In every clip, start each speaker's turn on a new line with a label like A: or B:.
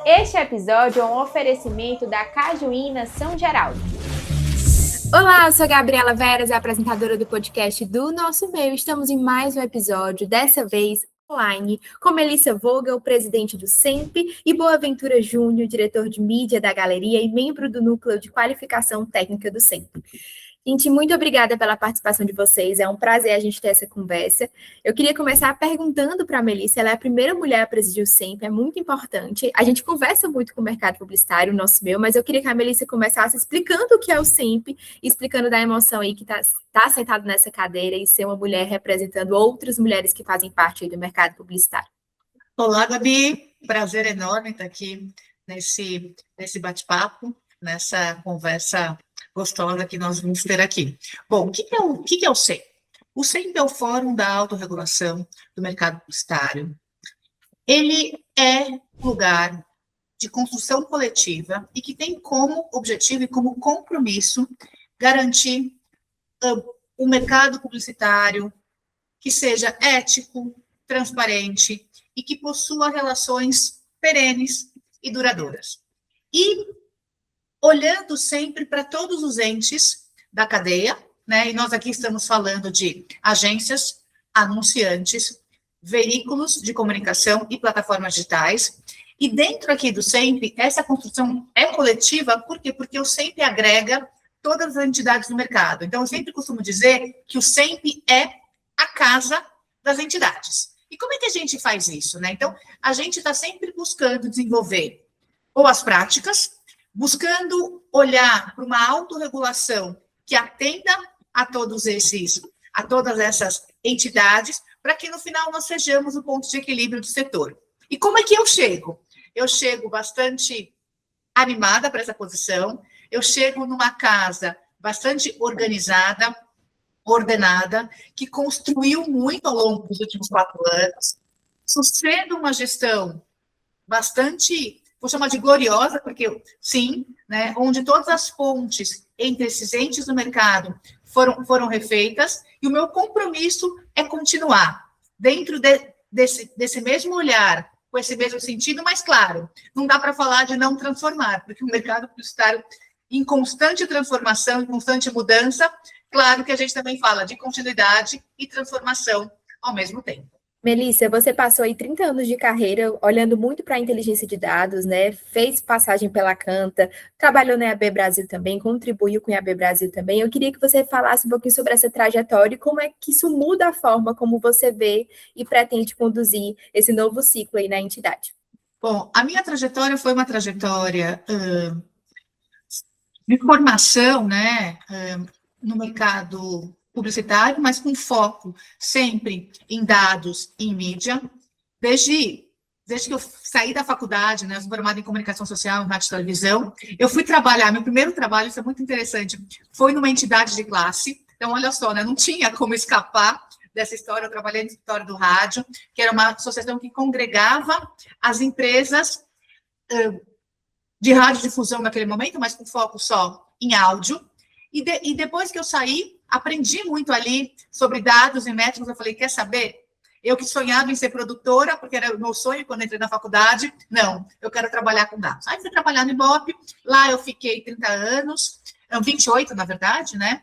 A: Este episódio é um oferecimento da Cajuína São Geraldo.
B: Olá, eu sou a Gabriela Veras, a apresentadora do podcast do Nosso Meio. Estamos em mais um episódio, dessa vez online, com Melissa Vogel, presidente do SEMP, e Boaventura Júnior, diretor de mídia da Galeria e membro do Núcleo de Qualificação Técnica do SEMP. Gente, muito obrigada pela participação de vocês, é um prazer a gente ter essa conversa. Eu queria começar perguntando para a Melissa, ela é a primeira mulher a presidir o SEMP, é muito importante. A gente conversa muito com o mercado publicitário, o Nosso Meio, mas eu queria que a Melissa começasse explicando o que é o SEMP, e explicando da emoção aí que tá sentado nessa cadeira e ser uma mulher representando outras mulheres que fazem parte aí do mercado publicitário.
C: Olá, Gabi, prazer enorme estar aqui nesse bate-papo, nessa conversa gostosa que nós vamos ter aqui. Bom, o que é o SEMP? O SEMP é o Fórum da Autorregulação do Mercado Publicitário. Ele é um lugar de construção coletiva e que tem como objetivo e como compromisso garantir um mercado publicitário que seja ético, transparente e que possua relações perenes e duradouras. E olhando sempre para todos os entes da cadeia, né? E nós aqui estamos falando de agências, anunciantes, veículos de comunicação e plataformas digitais. E dentro aqui do SEMP, essa construção é coletiva, por quê? Porque o SEMP agrega todas as entidades do mercado. Então, eu sempre costumo dizer que o SEMP é a casa das entidades. E como é que a gente faz isso, né? Então, a gente está sempre buscando desenvolver boas práticas, buscando olhar para uma autorregulação que atenda a todas essas entidades, para que no final nós sejamos o ponto de equilíbrio do setor. E como é que eu chego? Eu chego bastante animada para essa posição, eu chego numa casa bastante organizada, ordenada, que construiu muito ao longo dos últimos 4 anos, sucede uma gestão bastante, vou chamar de gloriosa, porque sim, né, onde todas as pontes entre esses entes do mercado foram refeitas, e o meu compromisso é continuar dentro desse mesmo olhar, com esse mesmo sentido, mas claro, não dá para falar de não transformar, porque o mercado publicitário em constante transformação, em constante mudança, claro que a gente também fala de continuidade e transformação ao mesmo tempo.
B: Melissa, você passou aí 30 anos de carreira olhando muito para a inteligência de dados, né? Fez passagem pela Canta, trabalhou na EAB Brasil também, contribuiu com a EAB Brasil também. Eu queria que você falasse um pouquinho sobre essa trajetória e como é que isso muda a forma como você vê e pretende conduzir esse novo ciclo aí na entidade.
C: Bom, a minha trajetória foi uma trajetória de formação, né, no mercado publicitário, mas com foco sempre em dados e em mídia. Desde que eu saí da faculdade, né, eu sou formada em comunicação social, rádio e televisão, eu fui trabalhar, meu primeiro trabalho, isso é muito interessante, foi numa entidade de classe. Então, olha só, né, não tinha como escapar dessa história. Eu trabalhei no escritório do rádio, que era uma associação que congregava as empresas de radiodifusão naquele momento, mas com foco só em áudio. E depois que eu saí, aprendi muito ali sobre dados e métricas. Eu falei, quer saber? Eu que sonhava em ser produtora, porque era o meu sonho quando entrei na faculdade, não, eu quero trabalhar com dados. Aí fui trabalhar no Ibope, lá eu fiquei 30 anos, 28, na verdade, né?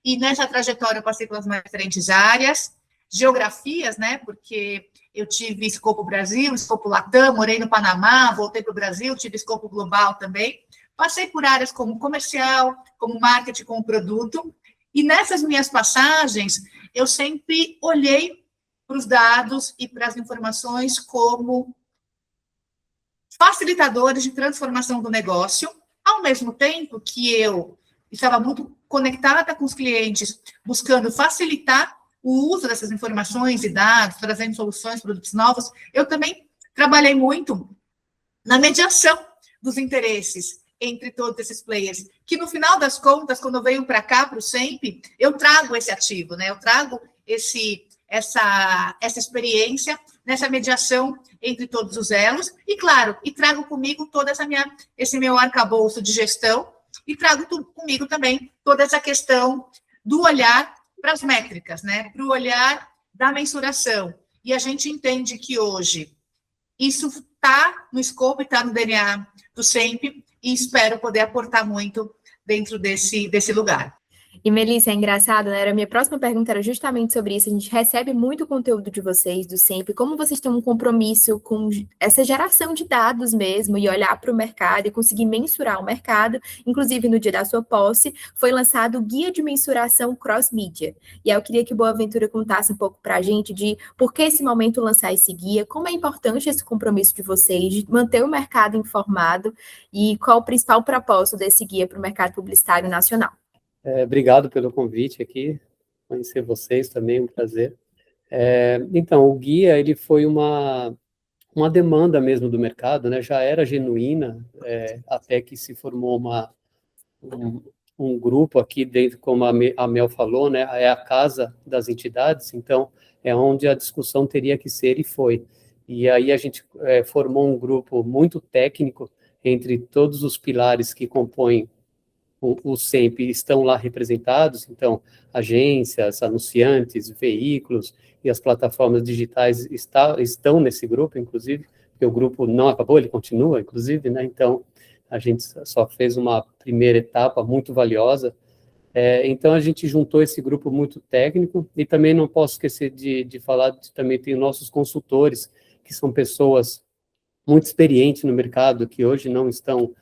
C: E nessa trajetória eu passei pelas mais diferentes áreas, geografias, né? Porque eu tive escopo Brasil, escopo Latam, morei no Panamá, voltei para o Brasil, tive escopo global também. Passei por áreas como comercial, como marketing, como produto, e nessas minhas passagens, eu sempre olhei para os dados e para as informações como facilitadores de transformação do negócio, ao mesmo tempo que eu estava muito conectada com os clientes, buscando facilitar o uso dessas informações e dados, trazendo soluções, produtos novos. Eu também trabalhei muito na mediação dos interesses entre todos esses players, que no final das contas, quando eu venho para cá, para o SEMP, eu trago esse ativo, né? Eu trago essa experiência nessa mediação entre todos os elos, e claro, e trago comigo toda esse meu arcabouço de gestão, e trago comigo também toda essa questão do olhar para as métricas, né? Para o olhar da mensuração. E a gente entende que hoje isso está no escopo e está no DNA do SEMP, e espero poder aportar muito dentro desse lugar.
B: E, Melissa, é engraçado, né? A minha próxima pergunta era justamente sobre isso. A gente recebe muito conteúdo de vocês, do Sempre, como vocês têm um compromisso com essa geração de dados mesmo, e olhar para o mercado e conseguir mensurar o mercado. Inclusive, no dia da sua posse, foi lançado o Guia de Mensuração Cross-Mídia. E aí eu queria que Boaventura contasse um pouco para a gente de por que esse momento lançar esse guia, como é importante esse compromisso de vocês, de manter o mercado informado, e qual o principal propósito desse guia para o mercado publicitário nacional.
D: Obrigado pelo convite aqui, conhecer vocês também, um prazer. Então, o guia, ele foi uma demanda mesmo do mercado, né? Já era genuína, até que se formou um grupo aqui dentro, como a Mel falou, né? É a casa das entidades, então é onde a discussão teria que ser, e foi. E aí a gente formou um grupo muito técnico entre todos os pilares que compõem o SEMP, estão lá representados, então, agências, anunciantes, veículos e as plataformas digitais estão nesse grupo, inclusive, porque o grupo não acabou, ele continua, inclusive, né? Então, a gente só fez uma primeira etapa muito valiosa. Então, a gente juntou esse grupo muito técnico, e também não posso esquecer de falar, também tem nossos consultores, que são pessoas muito experientes no mercado, que hoje não estão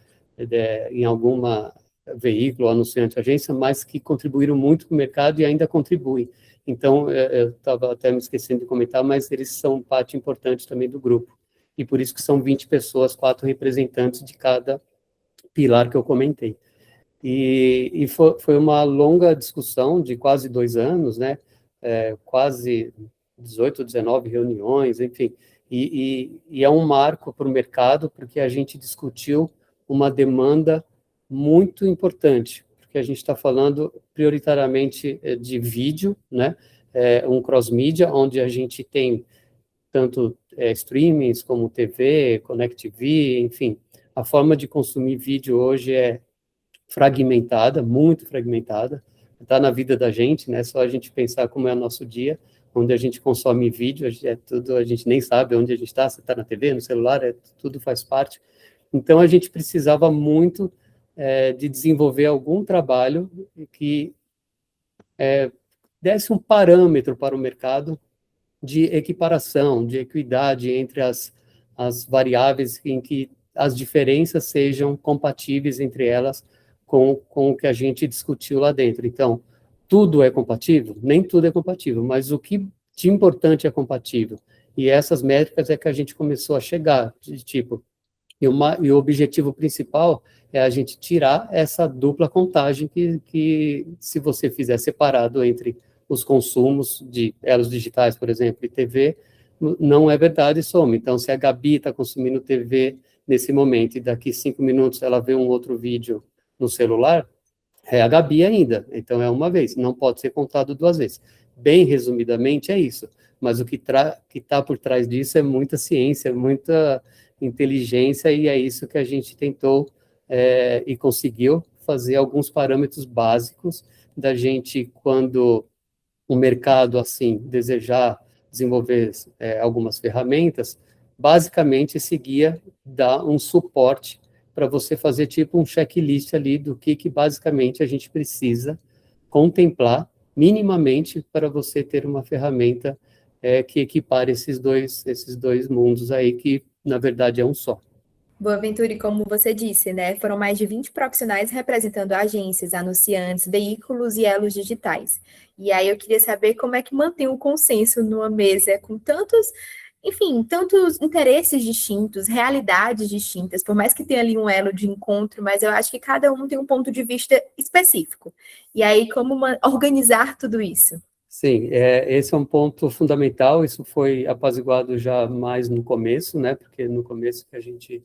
D: em alguma veículo, anunciante, agência, mas que contribuíram muito com o mercado e ainda contribuem. Então, eu estava até me esquecendo de comentar, mas eles são parte importante também do grupo. E por isso que são 20 pessoas, 4 representantes de cada pilar que eu comentei. E foi uma longa discussão de quase 2 anos, né? Quase 18, 19 reuniões, enfim. E é um marco para o mercado, porque a gente discutiu uma demanda muito importante, porque a gente está falando prioritariamente de vídeo, né? Um cross-mídia, onde a gente tem tanto streamings como TV, Connect TV, enfim. A forma de consumir vídeo hoje é fragmentada, muito fragmentada, está na vida da gente, né? Só a gente pensar como é o nosso dia, onde a gente consome vídeo, tudo, a gente nem sabe onde a gente está, se está na TV, no celular, tudo faz parte. Então, a gente precisava muito de desenvolver algum trabalho que desse um parâmetro para o mercado de equiparação, de equidade entre as variáveis, em que as diferenças sejam compatíveis entre elas com o que a gente discutiu lá dentro. Então, tudo é compatível? Nem tudo é compatível, mas o que de importante é compatível. E essas métricas é que a gente começou a chegar, de tipo, e o objetivo principal é a gente tirar essa dupla contagem que se você fizer separado entre os consumos de elos digitais, por exemplo, e TV, não é verdade, soma. Então, se a Gabi está consumindo TV nesse momento e daqui 5 minutos ela vê um outro vídeo no celular, é a Gabi ainda. Então, é uma vez, não pode ser contado 2 vezes. Bem resumidamente, é isso. Mas o que está por trás disso é muita ciência, muita inteligência, e é isso que a gente tentou e conseguiu fazer alguns parâmetros básicos da gente, quando o mercado, assim, desejar desenvolver algumas ferramentas, basicamente esse guia dá um suporte para você fazer tipo um checklist ali do que basicamente a gente precisa contemplar minimamente para você ter uma ferramenta que equipare esses dois mundos aí, que na verdade é um só.
B: Boaventura, e como você disse, né, foram mais de 20 profissionais representando agências, anunciantes, veículos e elos digitais. E aí eu queria saber como é que mantém o consenso numa mesa com tantos interesses distintos, realidades distintas, por mais que tenha ali um elo de encontro, mas eu acho que cada um tem um ponto de vista específico. E aí, como organizar tudo isso?
D: Sim, esse é um ponto fundamental, isso foi apaziguado já mais no começo, né, porque no começo que a gente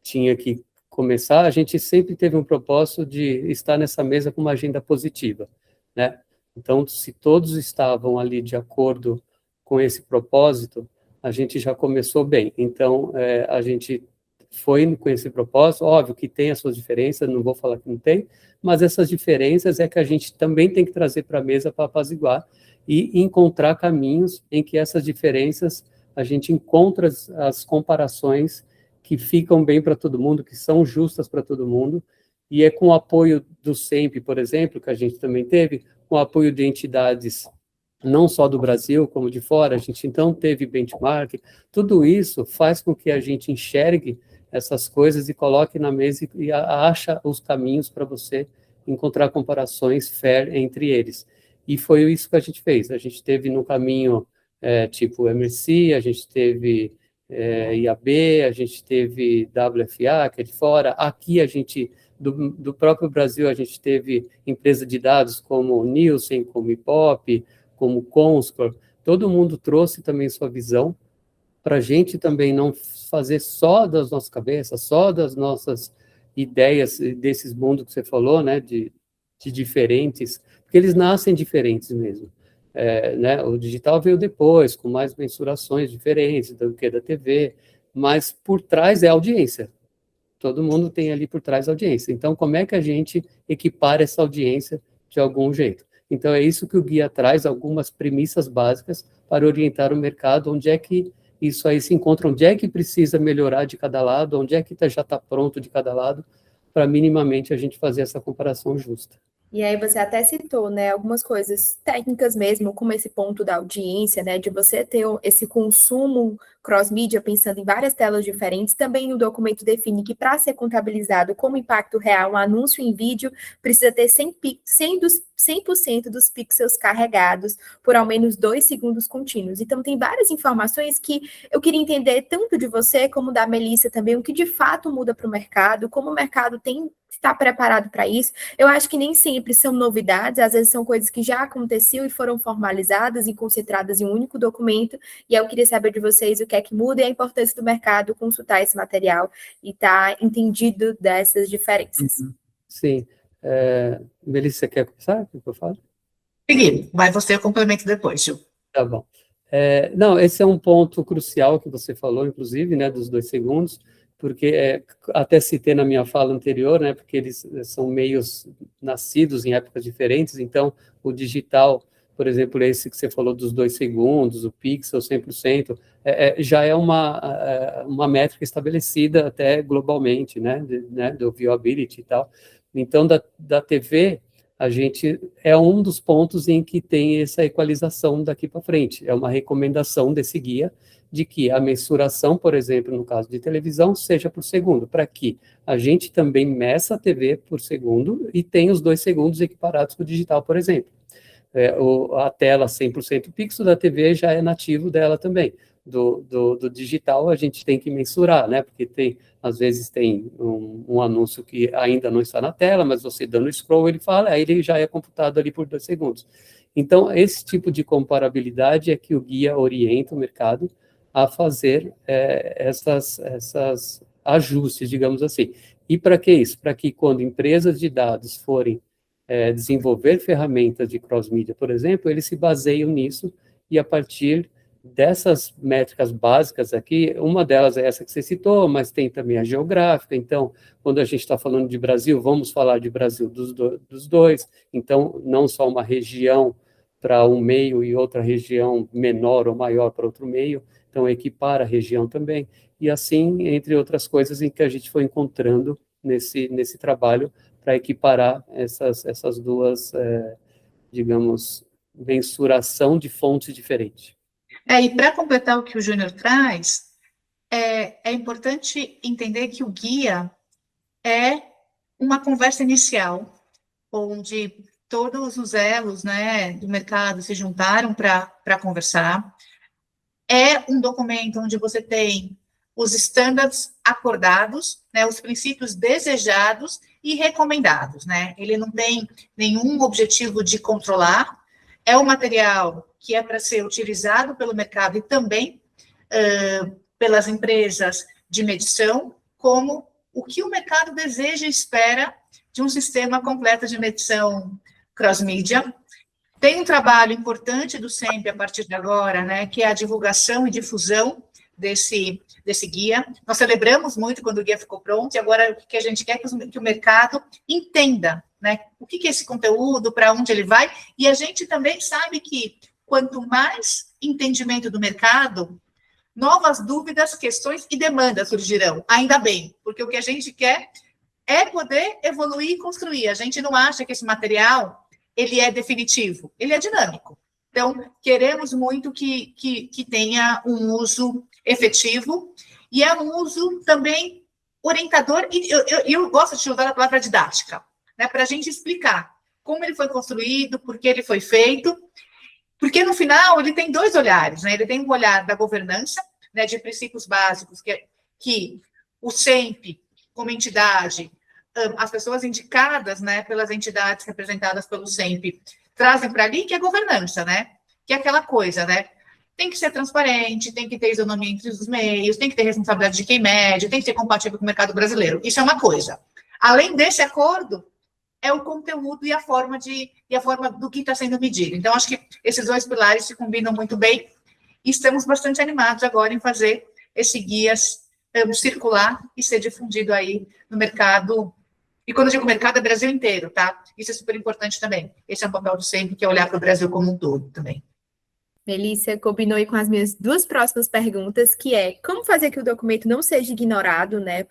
D: tinha que começar, a gente sempre teve um propósito de estar nessa mesa com uma agenda positiva, né? Então, se todos estavam ali de acordo com esse propósito, a gente já começou bem. Então, a gente foi com esse propósito, óbvio que tem as suas diferenças, não vou falar que não tem, mas essas diferenças é que a gente também tem que trazer para a mesa para apaziguar e encontrar caminhos em que essas diferenças, a gente encontra as comparações que ficam bem para todo mundo, que são justas para todo mundo, e é com o apoio do SEMP, por exemplo, que a gente também teve, com o apoio de entidades não só do Brasil, como de fora, a gente então teve benchmark, tudo isso faz com que a gente enxergue essas coisas e coloque na mesa e acha os caminhos para você encontrar comparações fair entre eles. E foi isso que a gente fez. A gente teve no caminho tipo MSC, a gente teve IAB, a gente teve WFA, que é de fora. Aqui a gente, do próprio Brasil, a gente teve empresa de dados como Nielsen, como Ibope, como Comscore. Todo mundo trouxe também sua visão, para a gente também não fazer só das nossas cabeças, só das nossas ideias, desses mundos que você falou, né, de diferentes, porque eles nascem diferentes mesmo. Né, o digital veio depois, com mais mensurações diferentes do que da TV, mas por trás é a audiência. Todo mundo tem ali por trás a audiência. Então, como é que a gente equipara essa audiência de algum jeito? Então, é isso que o guia traz, algumas premissas básicas para orientar o mercado, onde é que isso aí se encontra, onde é que precisa melhorar de cada lado, onde é que já está pronto de cada lado, para minimamente a gente fazer essa comparação justa.
B: E aí você até citou, né, algumas coisas técnicas mesmo, como esse ponto da audiência, né, de você ter esse consumo cross-mídia pensando em várias telas diferentes. Também o documento define que para ser contabilizado como impacto real, um anúncio em vídeo precisa ter 100% dos pixels carregados por ao menos 2 segundos contínuos. Então tem várias informações que eu queria entender tanto de você como da Melissa também, o que de fato muda para o mercado, como o mercado está preparado para isso. Eu acho que nem sempre são novidades, às vezes são coisas que já aconteciam e foram formalizadas e concentradas em um único documento, e eu queria saber de vocês o que é que muda e a importância do mercado consultar esse material e estar entendido dessas diferenças.
D: Sim. Melissa, você quer começar? O que eu falo?
C: Seguir, vai você, eu complemento depois, Gil.
D: Tá bom. Não, esse é um ponto crucial que você falou, inclusive, né, dos 2 segundos, porque até citei na minha fala anterior, né, porque eles são meios nascidos em épocas diferentes, então o digital, por exemplo, esse que você falou dos 2 segundos, o pixel 100%, já é uma métrica estabelecida até globalmente, né, do viewability e tal. Então, da TV, a gente é um dos pontos em que tem essa equalização daqui para frente. É uma recomendação desse guia de que a mensuração, por exemplo, no caso de televisão, seja por segundo, para que a gente também meça a TV por segundo e tenha os 2 segundos equiparados com o digital, por exemplo. A tela 100% pixel da TV já é nativo dela também. Do digital a gente tem que mensurar, né? Porque às vezes tem um anúncio que ainda não está na tela, mas você dando scroll, ele fala, aí ele já é computado ali por 2 segundos. Então, esse tipo de comparabilidade é que o guia orienta o mercado a fazer essas ajustes, digamos assim. E para que isso? Para que quando empresas de dados forem desenvolver ferramentas de cross-mídia, por exemplo, eles se baseiam nisso e a partir dessas métricas básicas aqui, uma delas é essa que você citou, mas tem também a geográfica. Então, quando a gente está falando de Brasil, vamos falar de Brasil dos dois. Então, não só uma região para um meio e outra região menor ou maior para outro meio. Então, equipar a região também. E assim, entre outras coisas em que a gente foi encontrando nesse trabalho para equiparar essas duas, digamos, mensuração de fontes diferentes.
C: E para completar o que o Júnior traz, é importante entender que o guia é uma conversa inicial, onde todos os elos, né, do mercado se juntaram para conversar. É um documento onde você tem os standards acordados, né, os princípios desejados e recomendados, né? Ele não tem nenhum objetivo de controlar, é um material que é para ser utilizado pelo mercado e também pelas empresas de medição, como o que o mercado deseja e espera de um sistema completo de medição cross-mídia. Tem um trabalho importante do SEMP a partir de agora, né, que é a divulgação e difusão desse guia. Nós celebramos muito quando o guia ficou pronto, e agora o que a gente quer é que o mercado entenda, né, o que é esse conteúdo, para onde ele vai, e a gente também sabe que quanto mais entendimento do mercado, novas dúvidas, questões e demandas surgirão, ainda bem, porque o que a gente quer é poder evoluir e construir. A gente não acha que esse material ele é definitivo, ele é dinâmico. Então, queremos muito que tenha um uso efetivo e é um uso também orientador, e eu gosto de usar a palavra didática, né, para a gente explicar como ele foi construído, por que ele foi feito, porque no final ele tem dois olhares, né? Ele tem um olhar da governança, né, de princípios básicos, que o SEMP, como entidade, as pessoas indicadas, né, pelas entidades representadas pelo SEMP, trazem para ali, que é governança, né? Que é aquela coisa, né? Tem que ser transparente, tem que ter isonomia entre os meios, tem que ter responsabilidade de quem mede, tem que ser compatível com o mercado brasileiro. Isso é uma coisa. Além desse acordo, é o conteúdo e a forma do que está sendo medido. Então, acho que esses dois pilares se combinam muito bem e estamos bastante animados agora em fazer esse guia circular e ser difundido aí no mercado. E quando eu digo mercado, é Brasil inteiro, tá? Isso é super importante também. Esse é um papel do SEMP, que é olhar para o Brasil como um todo também.
B: Melissa combinou aí com as minhas duas próximas perguntas, que é como fazer que o documento não seja ignorado, né?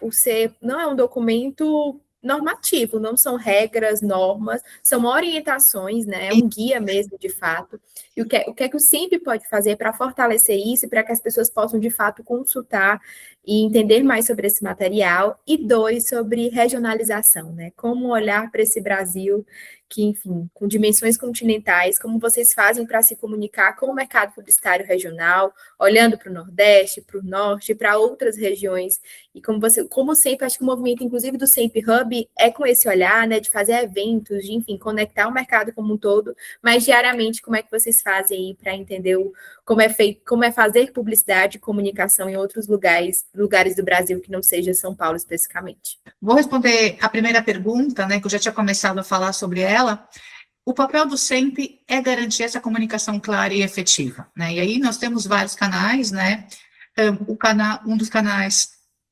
B: Não é um documento normativo, não são regras, normas, são orientações, né? É um guia mesmo, de fato. E o que é que o SEMP pode fazer para fortalecer isso e para que as pessoas possam, de fato, consultar e entender mais sobre esse material? E 2, sobre regionalização, né? Como olhar para esse Brasil que, enfim, com dimensões continentais, como vocês fazem para se comunicar com o mercado publicitário regional, olhando para o Nordeste, para o Norte, para outras regiões, e como sempre, acho que o movimento, inclusive, do SEMP Hub é com esse olhar, né, de fazer eventos, de, enfim, conectar o mercado como um todo, mas diariamente, como é que vocês fazem aí para entender como é fazer publicidade e comunicação em outros lugares do Brasil que não seja São Paulo especificamente?
C: Vou responder a primeira pergunta, né, que eu já tinha começado a falar sobre ela. O papel do SEMP é garantir essa comunicação clara e efetiva, né? E aí nós temos vários canais, né? Um dos canais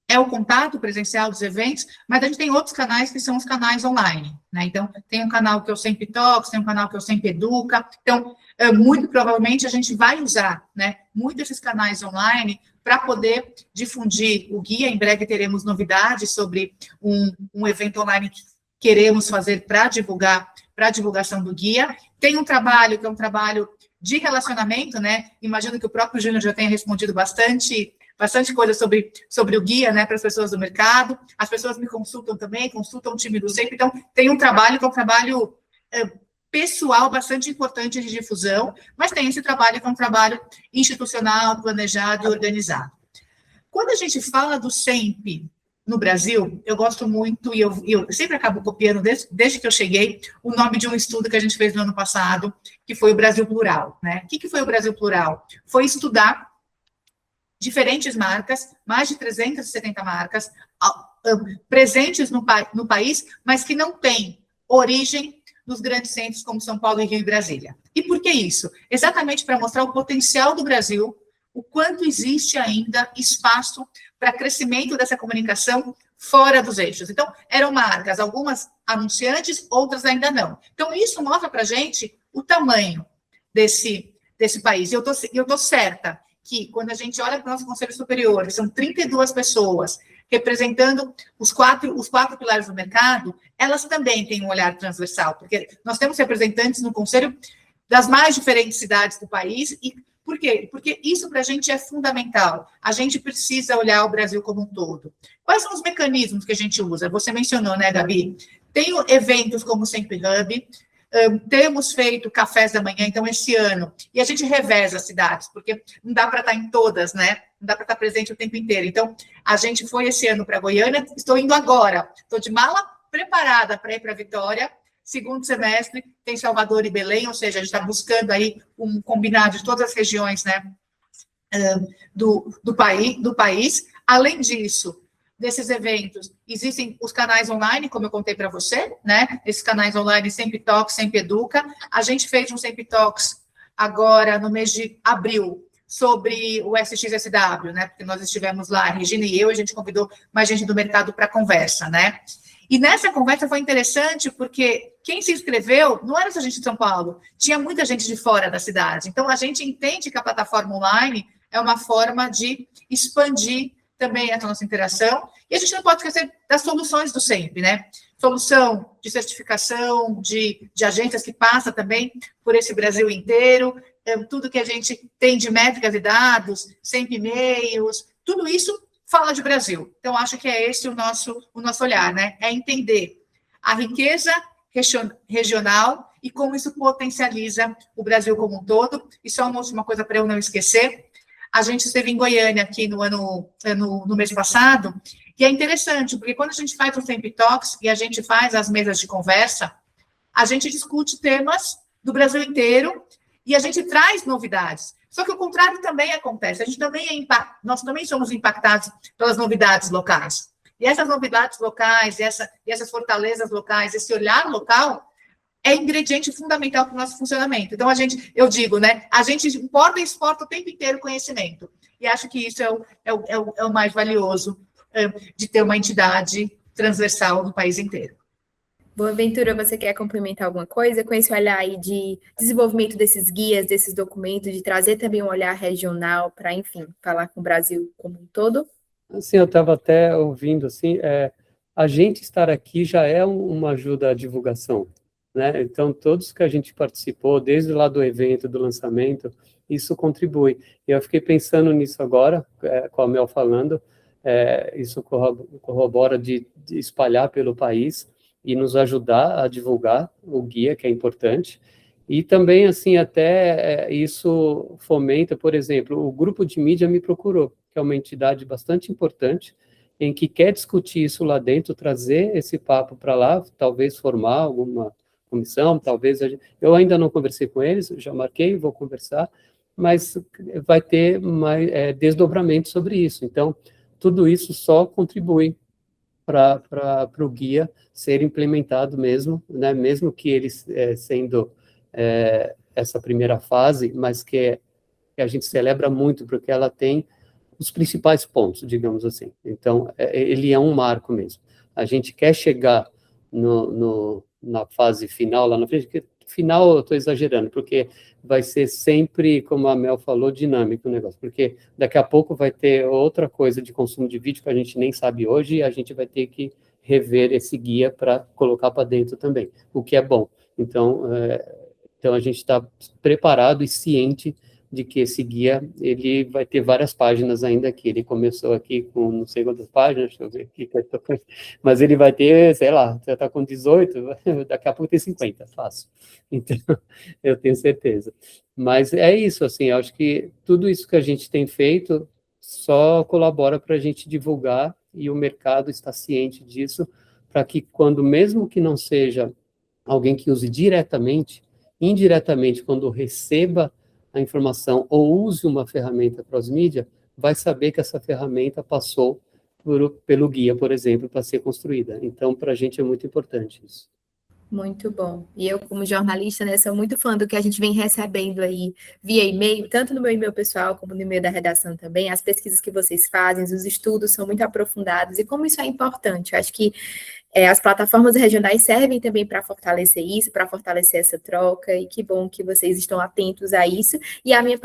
C: é o contato presencial dos eventos, mas a gente tem outros canais que são os canais online, né? Então, tem um canal que é o SEMP Talks, tem um canal que é o SEMP Educa. Então, muito provavelmente a gente vai usar, né, muito esses canais online para poder difundir o guia. Em breve teremos novidades sobre um evento online que queremos fazer para a divulgação do guia. Tem um trabalho que é um trabalho de relacionamento, né? Imagino que o próprio Júnior já tenha respondido bastante coisa sobre o guia, né, para as pessoas do mercado. As pessoas me consultam também, consultam o time do SEMP. Então, tem um trabalho que é um trabalho pessoal bastante importante de difusão, mas tem esse trabalho que é um trabalho institucional, planejado e organizado. Quando a gente fala do SEMP no Brasil, eu gosto muito, e eu sempre acabo copiando, desde que eu cheguei, o nome de um estudo que a gente fez no ano passado, que foi o Brasil Plural, né? O que foi o Brasil Plural? Foi estudar diferentes marcas, mais de 370 marcas, presentes no país, mas que não têm origem nos grandes centros como São Paulo, Rio e Brasília. E por que isso? Exatamente para mostrar o potencial do Brasil, o quanto existe ainda espaço para crescimento dessa comunicação fora dos eixos. Então, eram marcas, algumas anunciantes, outras ainda não. Então, isso mostra para a gente o tamanho desse país. E eu estou certa que, quando a gente olha para o nosso Conselho Superior, que são 32 pessoas representando os quatro pilares do mercado, elas também têm um olhar transversal, porque nós temos representantes no Conselho das mais diferentes cidades do país. E por quê? Porque isso para a gente é fundamental. A gente precisa olhar o Brasil como um todo. Quais são os mecanismos que a gente usa? Você mencionou, né, Gabi? Tem eventos como o SEMP Hub, temos feito cafés da manhã, então, esse ano, e a gente reveza as cidades, porque não dá para estar em todas, né? Não dá para estar presente o tempo inteiro. Então, a gente foi esse ano para Goiânia, estou indo agora, estou de mala preparada para ir para Vitória. Segundo semestre, tem Salvador e Belém, ou seja, a gente está buscando aí um combinado de todas as regiões, né, do país. Além disso, desses eventos, existem os canais online, como eu contei para você, né? Esses canais online, SEMP Talks, SEMP Educa. A gente fez um SEMP Talks agora, no mês de abril, sobre o SXSW, né? Porque nós estivemos lá, a Regina e eu, a gente convidou mais gente do mercado para conversa, né? E nessa conversa foi interessante porque quem se inscreveu não era só gente de São Paulo, tinha muita gente de fora da cidade. Então, a gente entende que a plataforma online é uma forma de expandir também a nossa interação, e a gente não pode esquecer das soluções do SEMP, né? Solução de certificação, de agências que passa também por esse Brasil inteiro, tudo que a gente tem de métricas e dados, SEMP e-mails, tudo isso fala de Brasil. Então, acho que é esse o nosso olhar, né? É entender a riqueza regional e como isso potencializa o Brasil como um todo. E só uma última coisa para eu não esquecer, a gente esteve em Goiânia aqui no mês passado, e é interessante, porque quando a gente faz o SEMP Talks e a gente faz as mesas de conversa, a gente discute temas do Brasil inteiro e a gente traz novidades. Só que o contrário também acontece, nós também somos impactados pelas novidades locais. E essas novidades locais, e essas fortalezas locais, esse olhar local, é ingrediente fundamental para o nosso funcionamento. Então, eu digo, né, a gente importa e exporta o tempo inteiro conhecimento. E acho que isso é o mais valioso de ter uma entidade transversal no país inteiro.
B: Boaventura, você quer complementar alguma coisa com esse olhar aí de desenvolvimento desses guias, desses documentos, de trazer também um olhar regional para, enfim, falar com o Brasil como um todo?
D: Assim, eu estava até ouvindo, assim, a gente estar aqui já é uma ajuda à divulgação, né? Então, todos que a gente participou, desde lá do evento, do lançamento, isso contribui. E eu fiquei pensando nisso agora, com a Mel falando, isso corrobora de espalhar pelo país e nos ajudar a divulgar o guia, que é importante. E também, assim, até isso fomenta, por exemplo, o grupo de mídia me procurou, que é uma entidade bastante importante, em que quer discutir isso lá dentro, trazer esse papo para lá, talvez formar alguma comissão, talvez... Eu ainda não conversei com eles, já marquei, vou conversar, mas vai ter mais desdobramento sobre isso. Então, tudo isso só contribui para o guia ser implementado mesmo, né? Mesmo que ele sendo essa primeira fase, mas que a gente celebra muito, porque ela tem os principais pontos, digamos assim. Então, ele é um marco mesmo. A gente quer chegar na fase final, lá na frente, que final eu estou exagerando, porque vai ser sempre, como a Mel falou, dinâmico o negócio, porque daqui a pouco vai ter outra coisa de consumo de vídeo que a gente nem sabe hoje, e a gente vai ter que rever esse guia para colocar para dentro também, o que é bom. Então a gente está preparado e ciente de que esse guia, ele vai ter várias páginas ainda aqui. Ele começou aqui com não sei quantas páginas, deixa eu ver aqui, mas ele vai ter, sei lá, você está com 18, daqui a pouco tem 50, fácil. Então, eu tenho certeza. Mas é isso, assim, eu acho que tudo isso que a gente tem feito só colabora para a gente divulgar, e o mercado está ciente disso, para que quando, mesmo que não seja alguém que use diretamente, indiretamente, quando receba a informação ou use uma ferramenta cross-mídia, vai saber que essa ferramenta passou pelo guia, por exemplo, para ser construída. Então, para a gente é muito importante isso.
B: Muito bom. E eu, como jornalista, né, sou muito fã do que a gente vem recebendo aí via e-mail, tanto no meu e-mail pessoal como no e-mail da redação também. As pesquisas que vocês fazem, os estudos são muito aprofundados, e como isso é importante. Eu acho que as plataformas regionais servem também para fortalecer isso, para fortalecer essa troca, e que bom que vocês estão atentos a isso. E a minha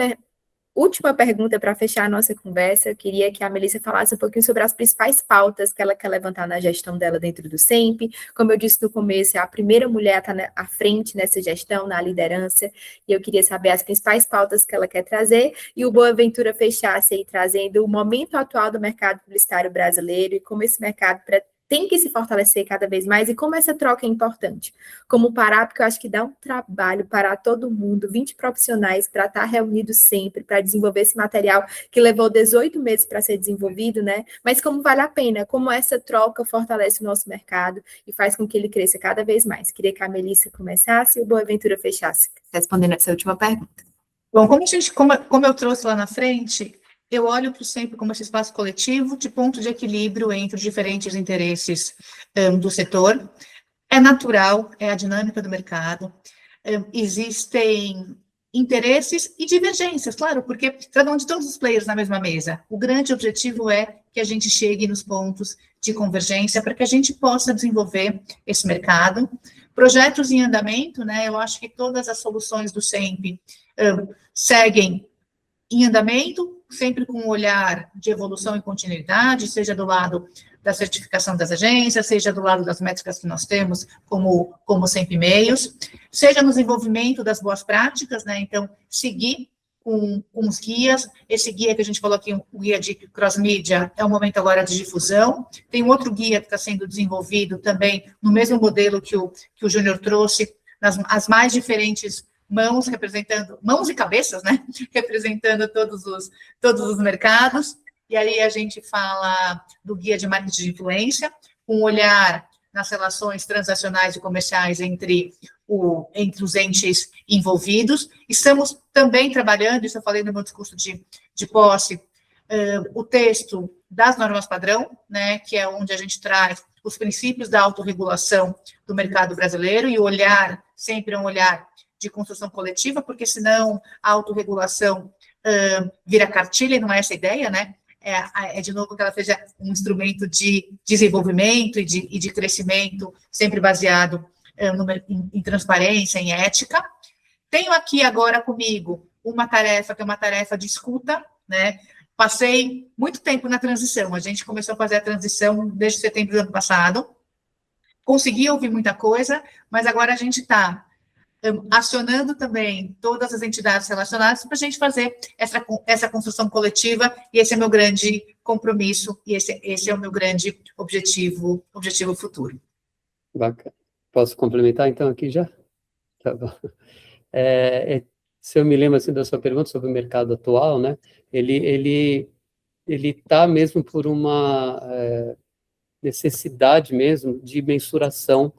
B: última pergunta para fechar a nossa conversa, eu queria que a Melissa falasse um pouquinho sobre as principais pautas que ela quer levantar na gestão dela dentro do SEMP. Como eu disse no começo, é a primeira mulher a estar à frente nessa gestão, na liderança, e eu queria saber as principais pautas que ela quer trazer, e o Boaventura fechasse aí trazendo o momento atual do mercado publicitário brasileiro e como esse mercado tem que se fortalecer cada vez mais, e como essa troca é importante. Como parar, porque eu acho que dá um trabalho parar todo mundo, 20 profissionais, para estar reunidos sempre, para desenvolver esse material que levou 18 meses para ser desenvolvido, né? Mas como vale a pena, como essa troca fortalece o nosso mercado e faz com que ele cresça cada vez mais. Queria que a Melissa começasse e o Boaventura fechasse, respondendo essa última pergunta.
C: Bom, como eu trouxe lá na frente, eu olho para o SEMP como esse espaço coletivo de ponto de equilíbrio entre os diferentes interesses do setor. É natural, é a dinâmica do mercado. Existem interesses e divergências, claro, porque cada um de todos os players na mesma mesa. O grande objetivo é que a gente chegue nos pontos de convergência para que a gente possa desenvolver esse mercado. Projetos em andamento, né? Eu acho que todas as soluções do SEMP seguem em andamento, sempre com um olhar de evolução e continuidade, seja do lado da certificação das agências, seja do lado das métricas que nós temos, como sempre e-mails, seja no desenvolvimento das boas práticas, né? Então, seguir com os guias. Esse guia que a gente falou aqui, o guia de cross-mídia, é o momento agora de difusão. Tem um outro guia que está sendo desenvolvido também, no mesmo modelo que o Júnior trouxe, as mais diferentes mãos representando, mãos e cabeças, né? Representando todos os mercados. E aí a gente fala do guia de marketing de influência, um olhar nas relações transacionais e comerciais entre os entes envolvidos. Estamos também trabalhando, isso eu falei no meu discurso de posse, o texto das normas padrão, né, que é onde a gente traz os princípios da autorregulação do mercado brasileiro, e o olhar sempre é um olhar de construção coletiva, porque senão a autorregulação vira cartilha, e não é essa a ideia, né? De novo, que ela seja um instrumento de desenvolvimento e de crescimento, sempre baseado em transparência, em ética. Tenho aqui agora comigo uma tarefa, que é uma tarefa de escuta, né? Passei muito tempo na transição, a gente começou a fazer a transição desde setembro do ano passado, consegui ouvir muita coisa, mas agora a gente está acionando também todas as entidades relacionadas para a gente fazer essa construção coletiva, e esse é meu grande compromisso, e esse é o meu grande objetivo futuro.
D: Bacana. Posso complementar, então, aqui já? Tá bom. Se eu me lembro, assim, da sua pergunta sobre o mercado atual, né, ele está mesmo por uma necessidade mesmo de mensuração,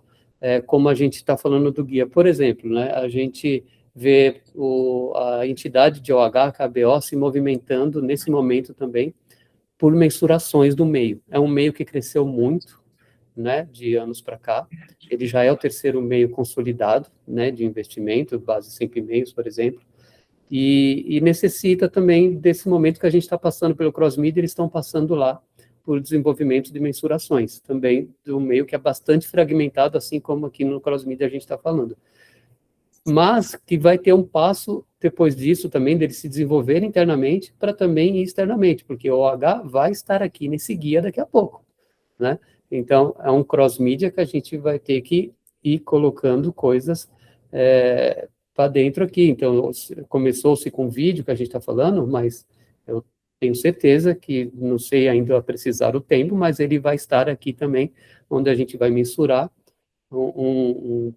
D: como a gente está falando do guia. Por exemplo, né, a gente vê a entidade de OH, KBO, se movimentando nesse momento também por mensurações do meio. É um meio que cresceu muito, né, de anos para cá. Ele já é o terceiro meio consolidado, né, de investimento, base sempre e-mails, por exemplo, e necessita também desse momento que a gente está passando pelo cross-media, eles estão passando lá por desenvolvimento de mensurações, também do meio que é bastante fragmentado, assim como aqui no cross-media a gente está falando. Mas que vai ter um passo depois disso também, deles se desenvolver internamente para também ir externamente, porque o OH vai estar aqui nesse guia daqui a pouco, né? Então, é um cross-mídia que a gente vai ter que ir colocando coisas para dentro aqui. Então, começou-se com vídeo que a gente está falando, mas eu tenho certeza que, não sei ainda precisar o tempo, mas ele vai estar aqui também, onde a gente vai mensurar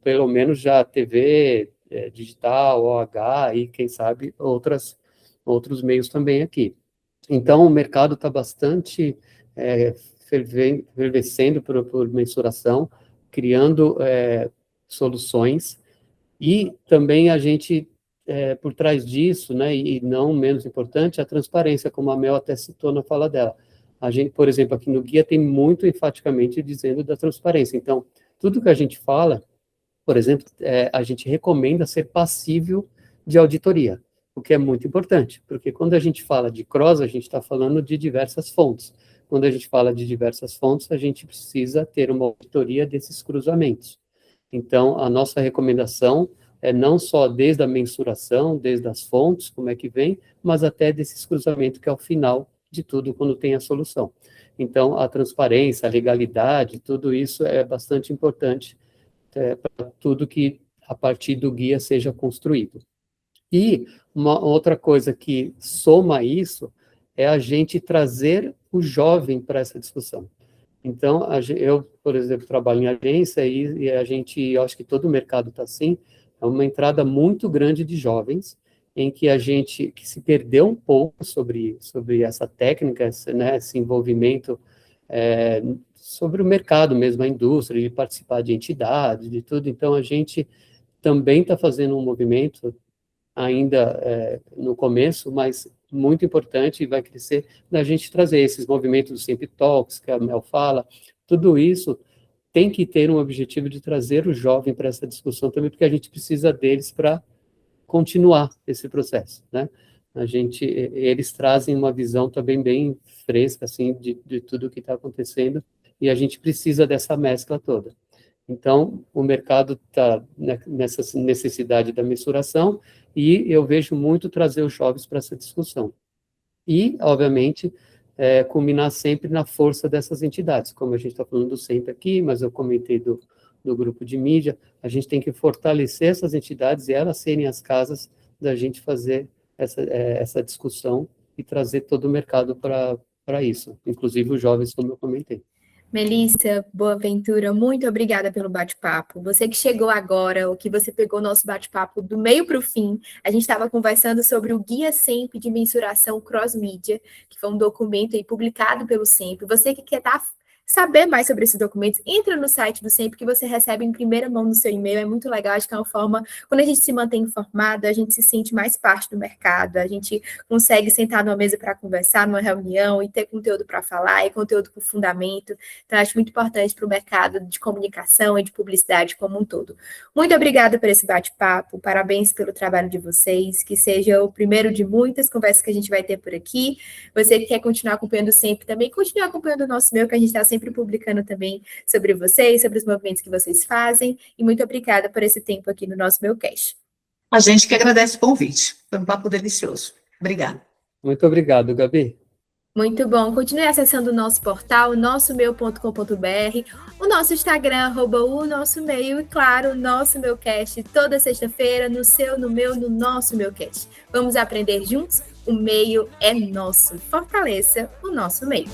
D: pelo menos já TV digital, OH e, quem sabe, outros meios também aqui. Então, o mercado está bastante fervescendo por mensuração, criando soluções, e também a gente, por trás disso, né, e não menos importante, a transparência, como a Mel até citou na fala dela. A gente, por exemplo, aqui no guia tem muito enfaticamente dizendo da transparência. Então, tudo que a gente fala, por exemplo, a gente recomenda ser passível de auditoria, o que é muito importante, porque quando a gente fala de cross, a gente está falando de diversas fontes. Quando a gente fala de diversas fontes, a gente precisa ter uma auditoria desses cruzamentos. Então, a nossa recomendação é não só desde a mensuração, desde as fontes, como é que vem, mas até desses cruzamentos, que é o final de tudo, quando tem a solução. Então, a transparência, a legalidade, tudo isso é bastante importante para tudo que, a partir do guia, seja construído. E uma outra coisa que soma isso é a gente trazer o jovem para essa discussão. Então, eu, por exemplo, trabalho em agência e eu acho que todo o mercado está assim, é uma entrada muito grande de jovens, em que a gente que se perdeu um pouco sobre essa técnica, esse envolvimento sobre o mercado mesmo, a indústria, de participar de entidades, de tudo. Então, a gente também está fazendo um movimento ainda no começo, mas muito importante, e vai crescer, da gente trazer esses movimentos do Sempre Talks, que a Mel fala, tudo isso tem que ter um objetivo de trazer o jovem para essa discussão também, porque a gente precisa deles para continuar esse processo, né? Eles trazem uma visão também bem fresca, assim, de tudo o que está acontecendo, e a gente precisa dessa mescla toda. Então, o mercado está nessa necessidade da mensuração, e eu vejo muito trazer os jovens para essa discussão. E, obviamente, culminar sempre na força dessas entidades, como a gente está falando sempre aqui, mas eu comentei do grupo de mídia, a gente tem que fortalecer essas entidades e elas serem as casas da gente fazer essa discussão e trazer todo o mercado para isso, inclusive os jovens, como eu comentei.
B: Melissa Boaventura, muito obrigada pelo bate-papo. Você que chegou agora, ou que você pegou o nosso bate-papo do meio para o fim, a gente estava conversando sobre o Guia SEMP de Mensuração Cross-Mídia, que foi um documento aí publicado pelo SEMP. Você que quer saber mais sobre esses documentos, entra no site do SEMP que você recebe em primeira mão no seu e-mail, é muito legal, acho que é uma forma, quando a gente se mantém informado, a gente se sente mais parte do mercado, a gente consegue sentar numa mesa para conversar, numa reunião, e ter conteúdo para falar, e conteúdo com fundamento, então acho muito importante para o mercado de comunicação e de publicidade como um todo. Muito obrigada por esse bate-papo, parabéns pelo trabalho de vocês, que seja o primeiro de muitas conversas que a gente vai ter por aqui. Você que quer continuar acompanhando sempre também, continue acompanhando o nosso e-mail, que a gente está sempre publicando também sobre vocês, sobre os movimentos que vocês fazem, e muito obrigada por esse tempo aqui no nosso Meucast.
C: A gente que agradece o convite, foi um papo delicioso. Obrigada.
D: Muito obrigado, Gabi.
B: Muito bom. Continue acessando o nosso portal, nossomeu.com.br, o nosso Instagram, @o nosso meio, e claro, o nosso Meucast, toda sexta-feira, no seu, no meu, no nosso Meucast. Vamos aprender juntos? O meio é nosso. Fortaleça o nosso meio.